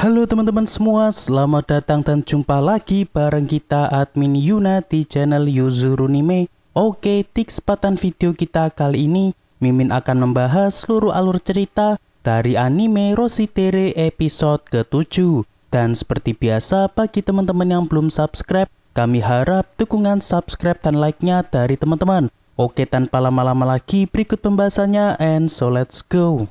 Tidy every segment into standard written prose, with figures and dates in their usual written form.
Halo teman-teman semua, selamat datang dan jumpa lagi bareng kita admin Yuna di channel Yuzurunime. Oke, di kesempatan video kita kali ini, Mimin akan membahas seluruh alur cerita dari anime Roshitere episode ke-7. Dan seperti biasa, bagi teman-teman yang belum subscribe, kami harap dukungan subscribe dan like-nya dari teman-teman. Oke, tanpa lama-lama lagi, berikut pembahasannya, and so let's go.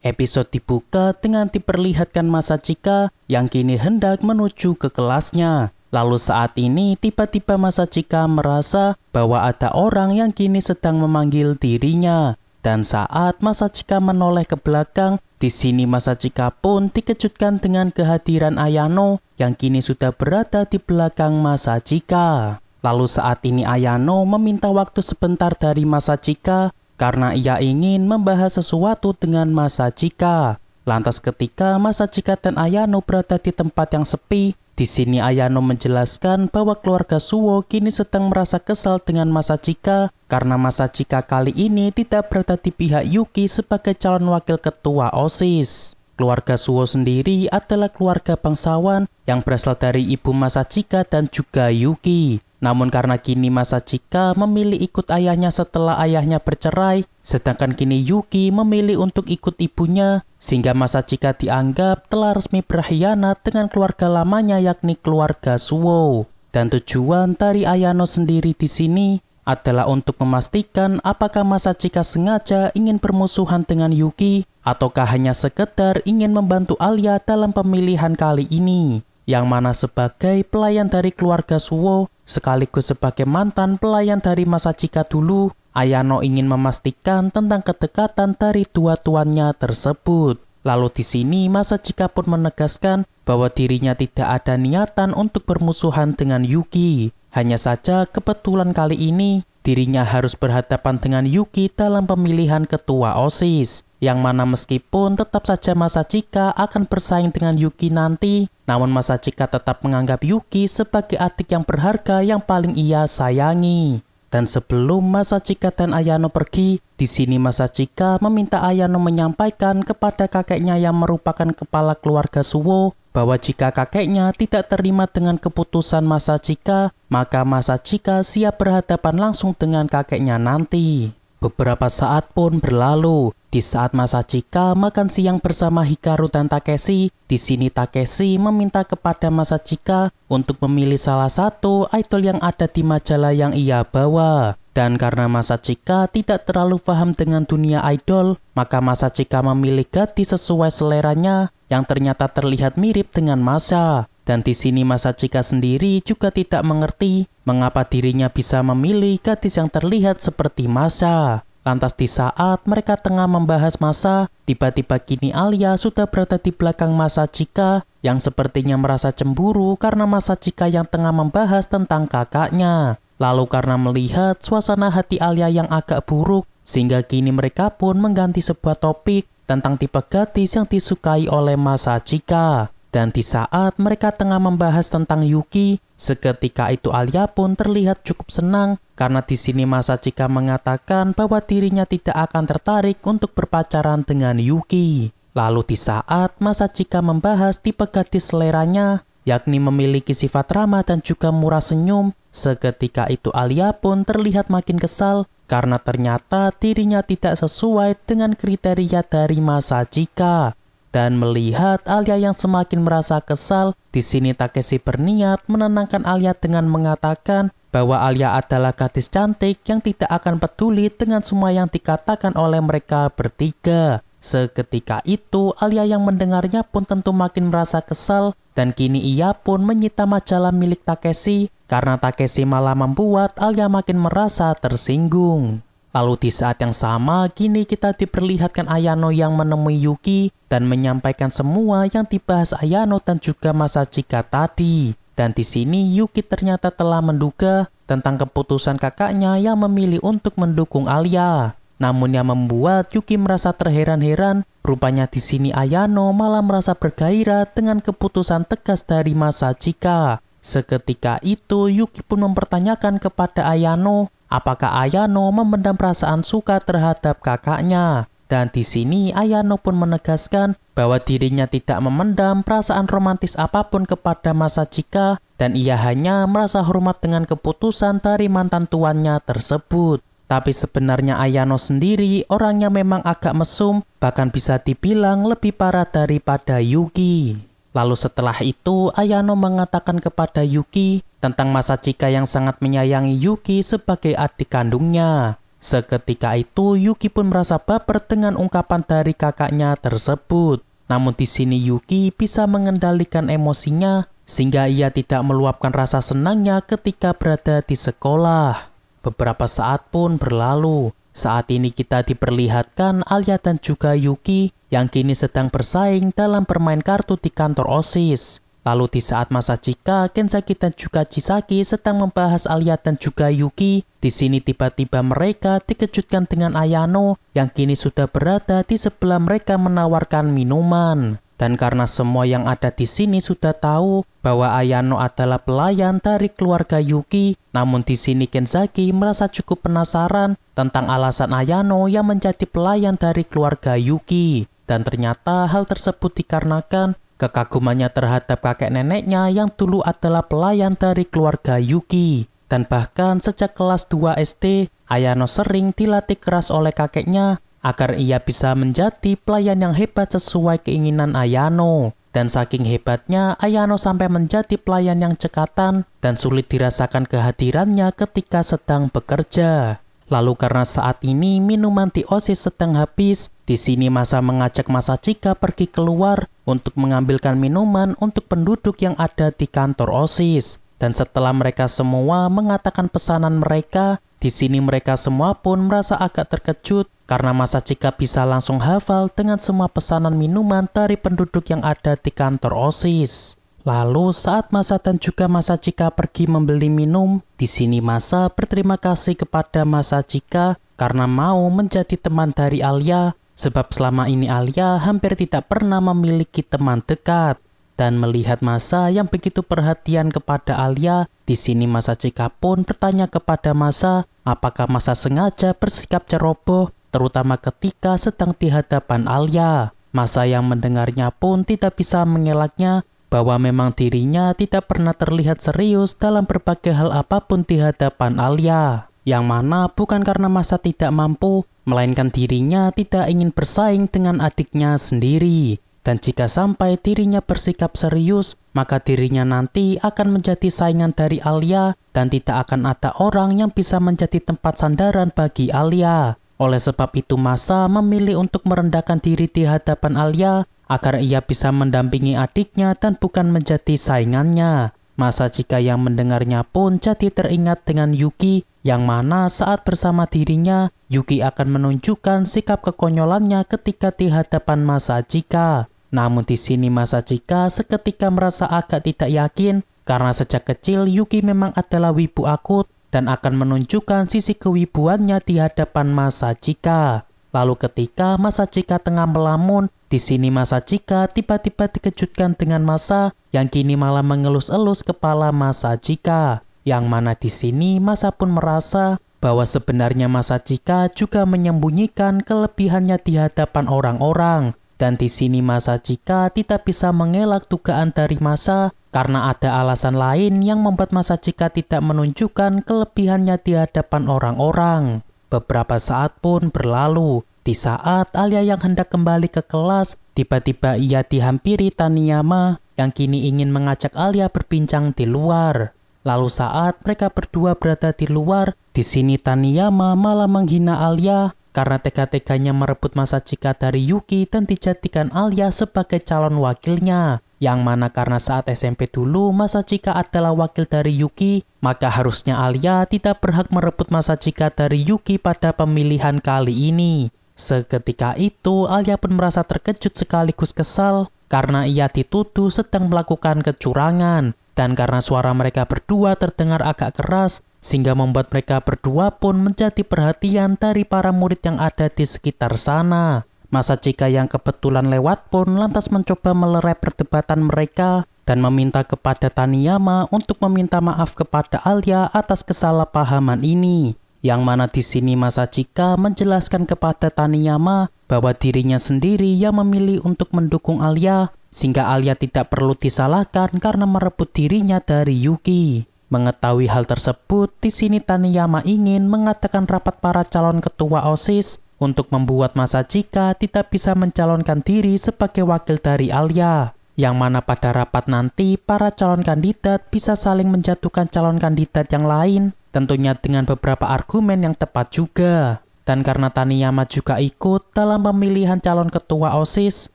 Episode dibuka dengan diperlihatkan Masachika yang kini hendak menuju ke kelasnya. Lalu saat ini tiba-tiba Masachika merasa bahwa ada orang yang kini sedang memanggil dirinya. Dan saat Masachika menoleh ke belakang, di sini Masachika pun dikejutkan dengan kehadiran Ayano yang kini sudah berada di belakang Masachika. Lalu saat ini Ayano meminta waktu sebentar dari Masachika karena ia ingin membahas sesuatu dengan Masachika. Lantas ketika Masachika dan Ayano berada di tempat yang sepi, di sini Ayano menjelaskan bahwa keluarga Suwo kini sedang merasa kesal dengan Masachika karena Masachika kali ini tidak berada di pihak Yuki sebagai calon wakil ketua OSIS. Keluarga Suwo sendiri adalah keluarga bangsawan yang berasal dari ibu Masachika dan juga Yuki. Namun karena kini Masachika memilih ikut ayahnya setelah ayahnya bercerai, sedangkan kini Yuki memilih untuk ikut ibunya, sehingga Masachika dianggap telah resmi berkhianat dengan keluarga lamanya yakni keluarga Suwo. Dan tujuan dari Ayano sendiri di sini adalah untuk memastikan apakah Masachika sengaja ingin bermusuhan dengan Yuki ataukah hanya sekedar ingin membantu Alia dalam pemilihan kali ini. Yang mana sebagai pelayan dari keluarga Suwo sekaligus sebagai mantan pelayan dari Masachika dulu, Ayano ingin memastikan tentang kedekatan dari dua tuannya tersebut. Lalu di sini Masachika pun menegaskan bahwa dirinya tidak ada niatan untuk bermusuhan dengan Yuki. Hanya saja kebetulan kali ini dirinya harus berhadapan dengan Yuki dalam pemilihan ketua OSIS. Yang mana meskipun tetap saja Masachika akan bersaing dengan Yuki nanti, namun Masachika tetap menganggap Yuki sebagai adik yang berharga yang paling ia sayangi. Dan sebelum Masachika dan Ayano pergi, di sini Masachika meminta Ayano menyampaikan kepada kakeknya yang merupakan kepala keluarga Suwo bahwa jika kakeknya tidak terima dengan keputusan Masachika, maka Masachika siap berhadapan langsung dengan kakeknya nanti. Beberapa saat pun berlalu. Di saat Masachika makan siang bersama Hikaru dan Takeshi, di sini Takeshi meminta kepada Masachika untuk memilih salah satu idol yang ada di majalah yang ia bawa. Dan karena Masachika tidak terlalu paham dengan dunia idol, maka Masachika memilih gadis sesuai seleranya yang ternyata terlihat mirip dengan Masa. Dan di sini Masachika sendiri juga tidak mengerti mengapa dirinya bisa memilih gadis yang terlihat seperti Masa. Lantas di saat mereka tengah membahas Masa, tiba-tiba kini Alia sudah berada di belakang Masachika yang sepertinya merasa cemburu karena Masachika yang tengah membahas tentang kakaknya. Lalu karena melihat suasana hati Alia yang agak buruk, sehingga kini mereka pun mengganti sebuah topik tentang tipe gadis yang disukai oleh Masachika. Dan di saat mereka tengah membahas tentang Yuki, seketika itu Alia pun terlihat cukup senang karena di sini Masachika mengatakan bahwa dirinya tidak akan tertarik untuk berpacaran dengan Yuki. Lalu di saat Masachika membahas tipe gadis seleranya, yakni memiliki sifat ramah dan juga murah senyum, seketika itu Alia pun terlihat makin kesal karena ternyata dirinya tidak sesuai dengan kriteria dari Masachika. Dan melihat Alia yang semakin merasa kesal, di sini Takeshi berniat menenangkan Alia dengan mengatakan bahwa Alia adalah gadis cantik yang tidak akan peduli dengan semua yang dikatakan oleh mereka bertiga. Seketika itu Alia yang mendengarnya pun tentu makin merasa kesal dan kini ia pun menyita majalah milik Takeshi karena Takeshi malah membuat Alia makin merasa tersinggung. Lalu di saat yang sama, kini kita diperlihatkan Ayano yang menemui Yuki dan menyampaikan semua yang dibahas Ayano dan juga Masachika tadi. Dan di sini Yuki ternyata telah menduga tentang keputusan kakaknya yang memilih untuk mendukung Alia. Namun yang membuat Yuki merasa terheran-heran, rupanya di sini Ayano malah merasa bergairah dengan keputusan tegas dari Masachika. Seketika itu Yuki pun mempertanyakan kepada Ayano apakah Ayano memendam perasaan suka terhadap kakaknya. Dan di sini Ayano pun menegaskan bahwa dirinya tidak memendam perasaan romantis apapun kepada Masachika dan ia hanya merasa hormat dengan keputusan dari mantan tuannya tersebut. Tapi sebenarnya Ayano sendiri orangnya memang agak mesum, bahkan bisa dibilang lebih parah daripada Yuki. Lalu setelah itu Ayano mengatakan kepada Yuki tentang Masachika yang sangat menyayangi Yuki sebagai adik kandungnya. Seketika itu Yuki pun merasa baper dengan ungkapan dari kakaknya tersebut. Namun di sini Yuki bisa mengendalikan emosinya sehingga ia tidak meluapkan rasa senangnya ketika berada di sekolah. Beberapa saat pun berlalu. Saat ini kita diperlihatkan Alia dan juga Yuki yang kini sedang bersaing dalam bermain kartu di kantor OSIS. Lalu di saat Masachika, Kenzaki dan juga Chisaki sedang membahas Alia dan juga Yuki, di sini tiba-tiba mereka dikejutkan dengan Ayano yang kini sudah berada di sebelah mereka menawarkan minuman. Dan karena semua yang ada di sini sudah tahu bahwa Ayano adalah pelayan dari keluarga Yuki, namun di sini Kenzaki merasa cukup penasaran tentang alasan Ayano yang menjadi pelayan dari keluarga Yuki. Dan ternyata hal tersebut dikarenakan kekagumannya terhadap kakek neneknya yang dulu adalah pelayan dari keluarga Yuki. Dan bahkan sejak kelas 2 SD, Ayano sering dilatih keras oleh kakeknya agar ia bisa menjadi pelayan yang hebat sesuai keinginan Ayano. Dan saking hebatnya, Ayano sampai menjadi pelayan yang cekatan dan sulit dirasakan kehadirannya ketika sedang bekerja. Lalu karena saat ini minuman di OSIS sedang habis, di sini Masa mengajak Masachika pergi keluar untuk mengambilkan minuman untuk penduduk yang ada di kantor OSIS. Dan setelah mereka semua mengatakan pesanan mereka, di sini mereka semua pun merasa agak terkejut karena Masachika bisa langsung hafal dengan semua pesanan minuman dari penduduk yang ada di kantor OSIS. Lalu saat Masa dan juga Masachika pergi membeli minum, di sini Masa berterima kasih kepada Masachika karena mau menjadi teman dari Alia, sebab selama ini Alia hampir tidak pernah memiliki teman dekat. Dan melihat Masa yang begitu perhatian kepada Alia, di sini Masachika pun bertanya kepada Masa, apakah Masa sengaja bersikap ceroboh, terutama ketika sedang di hadapan Alia. Masa yang mendengarnya pun tidak bisa mengelaknya, bahwa memang dirinya tidak pernah terlihat serius dalam berbagai hal apapun di hadapan Alia. Yang mana bukan karena Masa tidak mampu, melainkan dirinya tidak ingin bersaing dengan adiknya sendiri. Dan jika sampai dirinya bersikap serius, maka dirinya nanti akan menjadi saingan dari Alia dan tidak akan ada orang yang bisa menjadi tempat sandaran bagi Alia. Oleh sebab itu Masa memilih untuk merendahkan diri di hadapan Alia agar ia bisa mendampingi adiknya dan bukan menjadi saingannya. Masachika yang mendengarnya pun jadi teringat dengan Yuki, yang mana saat bersama dirinya, Yuki akan menunjukkan sikap kekonyolannya ketika di hadapan Masachika. Namun di sini Masachika seketika merasa agak tidak yakin karena sejak kecil Yuki memang adalah wibu akut dan akan menunjukkan sisi kewibuannya di hadapan Masachika. Lalu ketika Masachika tengah melamun, di sini Masachika tiba-tiba dikejutkan dengan Masa yang kini malah mengelus-elus kepala Masachika. Yang mana di sini Masa pun merasa bahwa sebenarnya Masachika juga menyembunyikan kelebihannya di hadapan orang-orang. Dan di sini Masachika tidak bisa mengelak dugaan dari Masa karena ada alasan lain yang membuat Masachika tidak menunjukkan kelebihannya di hadapan orang-orang. Beberapa saat pun berlalu. Di saat Alia yang hendak kembali ke kelas, tiba-tiba ia dihampiri Taniyama yang kini ingin mengajak Alia berbincang di luar. Lalu saat mereka berdua berada di luar, di sini Taniyama malah menghina Alia karena tega-teganya merebut Masachika dari Yuki dan dijadikan Alia sebagai calon wakilnya. Yang mana karena saat SMP dulu Masachika adalah wakil dari Yuki, maka harusnya Alia tidak berhak merebut Masachika dari Yuki pada pemilihan kali ini. Seketika itu Alia pun merasa terkejut sekaligus kesal karena ia dituduh sedang melakukan kecurangan. Dan karena suara mereka berdua terdengar agak keras, sehingga membuat mereka berdua pun menjadi perhatian dari para murid yang ada di sekitar sana. Masachika yang kebetulan lewat pun lantas mencoba melerai perdebatan mereka dan meminta kepada Taniyama untuk meminta maaf kepada Alia atas kesalahpahaman ini. Yang mana di sini Masachika menjelaskan kepada Taniyama bahwa dirinya sendiri yang memilih untuk mendukung Alia, sehingga Alia tidak perlu disalahkan karena merebut dirinya dari Yuki. Mengetahui hal tersebut, di sini Taniyama ingin mengatakan rapat para calon ketua OSIS untuk membuat Masachika tidak bisa mencalonkan diri sebagai wakil dari Alia. Yang mana pada rapat nanti, para calon kandidat bisa saling menjatuhkan calon kandidat yang lain, tentunya dengan beberapa argumen yang tepat juga. Dan karena Taniyama juga ikut dalam pemilihan calon ketua OSIS,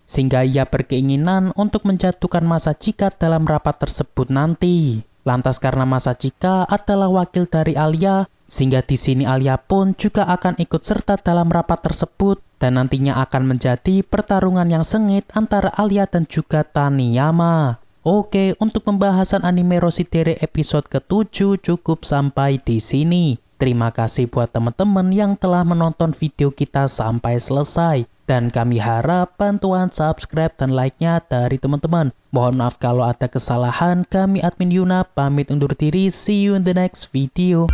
sehingga ia berkeinginan untuk menjatuhkan Masachika dalam rapat tersebut nanti. Lantas karena Masachika adalah wakil dari Alia, sehingga di sini Alia pun juga akan ikut serta dalam rapat tersebut dan nantinya akan menjadi pertarungan yang sengit antara Alia dan juga Taniyama. Oke, untuk pembahasan anime Roshidere episode ke-7 cukup sampai di sini. Terima kasih buat teman-teman yang telah menonton video kita sampai selesai. Dan kami harap bantuan subscribe dan like-nya dari teman-teman. Mohon maaf kalau ada kesalahan. Kami admin Yuna pamit undur diri. See you in the next video.